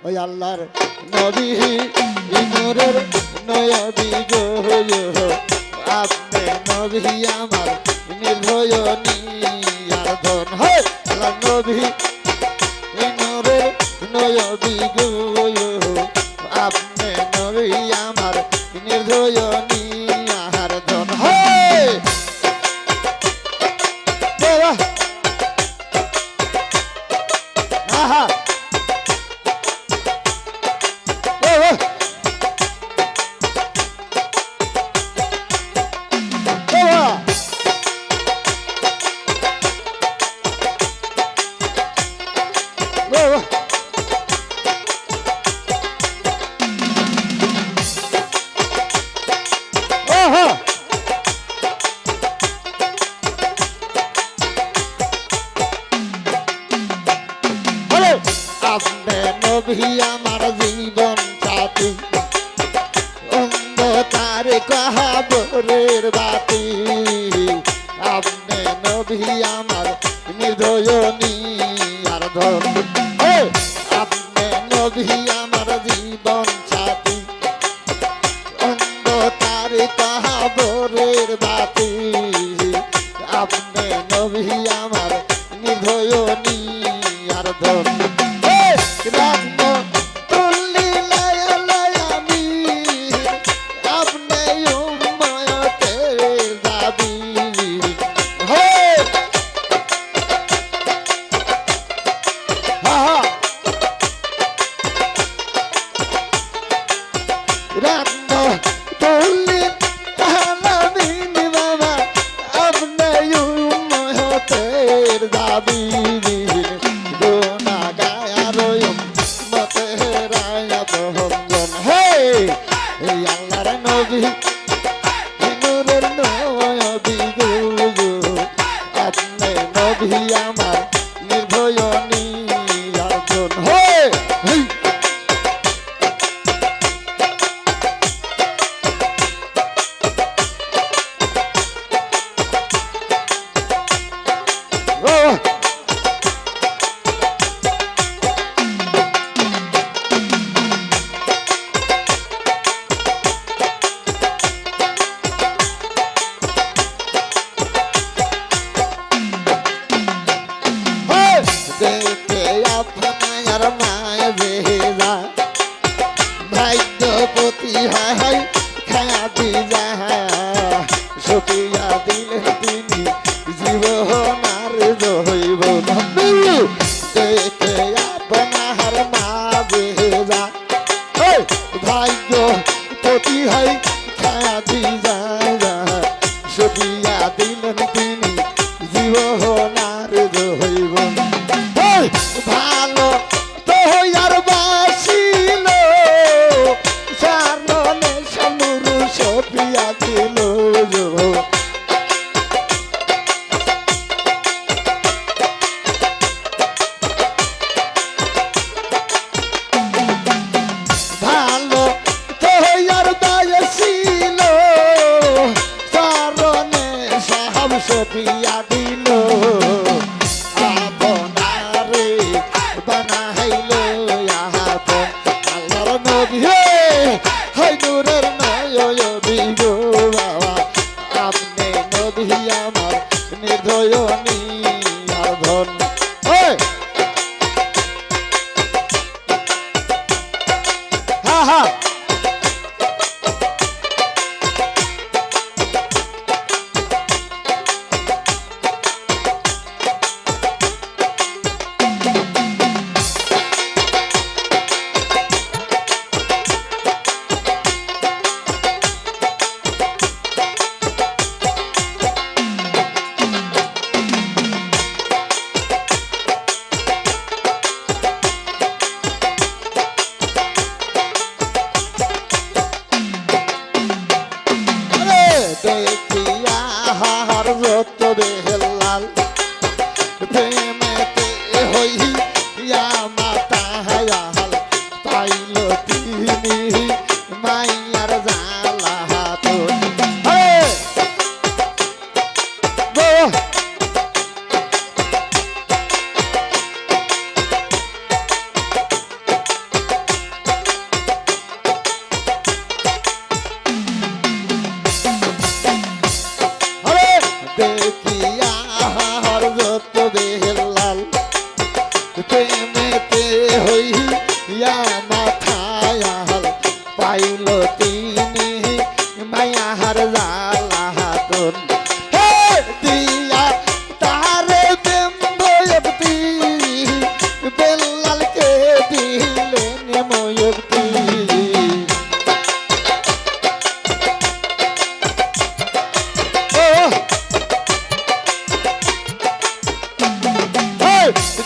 ওই আল্লাহর নবী নূরের নয়বী গো আপনি নবী আমার নির্ভয়নী আর ধন হয় আল্লাহর নবী নূরের নয়বী গো আপনি নবী আমার নির্ভয়নী আর ধন হয় আহা আপনি নবী আমার জীবন সাথী অন্ধকার কাহাবরের বাতি আপনি নবী আমার নির্দয়নী আর ধন আপনি নবী আমার জীবন সাথী অন্ধকার কাহাবরের বাতি আপনি নবী আমার নির্দয়নী আর ধন আমার নির্ভয়নী একজন হয় দেখে আপনার মায় বেজা ভাগ্যপতি হয় খায়াতি যাহা সপিয়া দিলেন তিনি জীবনার জৈব দেখে আপনার মা বেজা ভাগ্যপতি হয় খায়াতি যাহা সপিয়া দিলেন তিনি জীবনার জৈব ভালো তো আর বাসিল সারনে সমুরু সপিয়া দিল ভালো তো আর বাসিল সারনে সাহাব সপিয়া দিল প্রেমেতে হইয়া মাথায় হাল পাইল তিনি মায়াহার জালাহাতুন হে দিয়া তারে বেম্বয়তি বেল্লালকে দিলেন ময়তি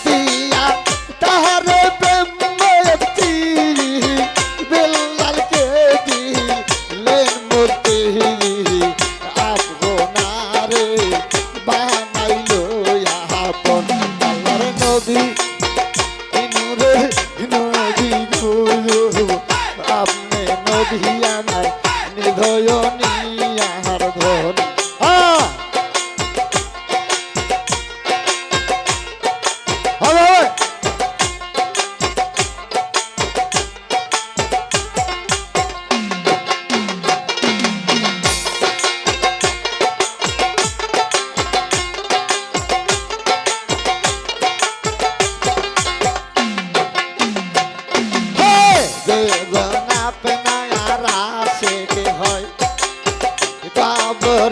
দিয়া তারে বেম্বয়তি বেল্লালকে দিলেন মূর্তি আপনারে বানাইল আপন আল্লাহর নবী নূরে নবী গো আপনি নবী আমার নিধয়নী আহার ধন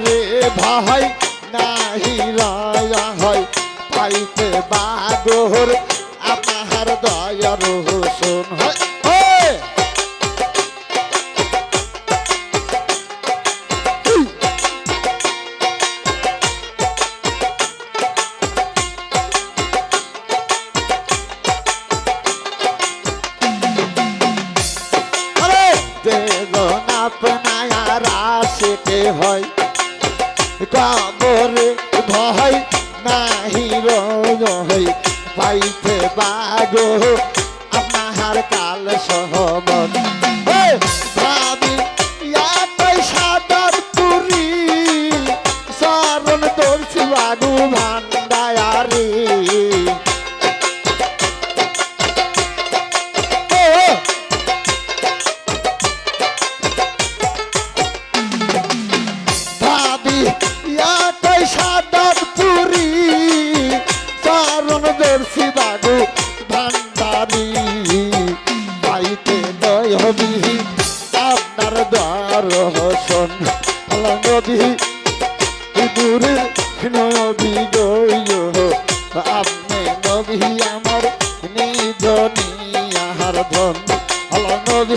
রে ভাই নাহি রায়া হয় পাইতে বাগর আপনার দয়ার হোসন হয় আপনার আশেকে হয় কাবরে ভয় নাহি রয় পাইতে বাগো আপনার কাল সহমত ভাবি ইয়াটাই সাদার পুরি শরণ দর্শি বাগু ভান্ডায়ারি সাদার পুরি চরণ দর্শি বাগু ভান্ডারি পাইতে দয় হবি আপনার দ্বার হসন নদী দূরে নবী গয় আপনি নবী আমার নিধনী আহার ধন আল্লাহ নবী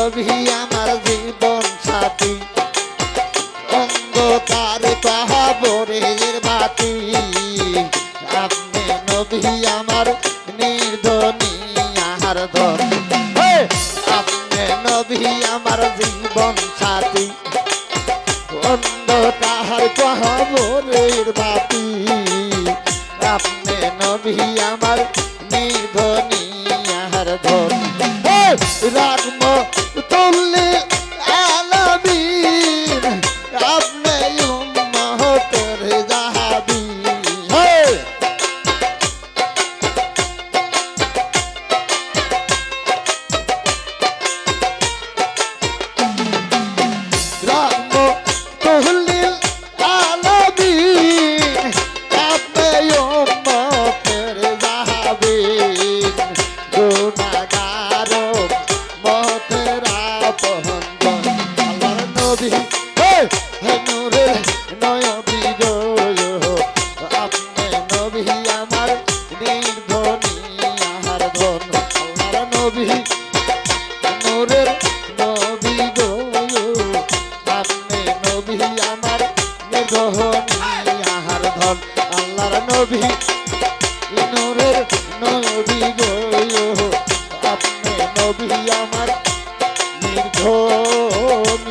নবী আমার জীবন সাথী অন্ধকার কবরের বাতি আপনি নবী আমার নির্ধনী আহার ধন আপনি নবী আমার জীবন সাথী অন্ধকার কবরের বাতি আপনি নবী আমার নির্ধনী আহার ধন রাগম তুল্লি আলামিন আপনি উম্মতের জাহাবি রাগম তুল্লি আলামিন আপনি উম্মতের জাহাবি গুনাহগার মত আমার নির্ঘনিয়া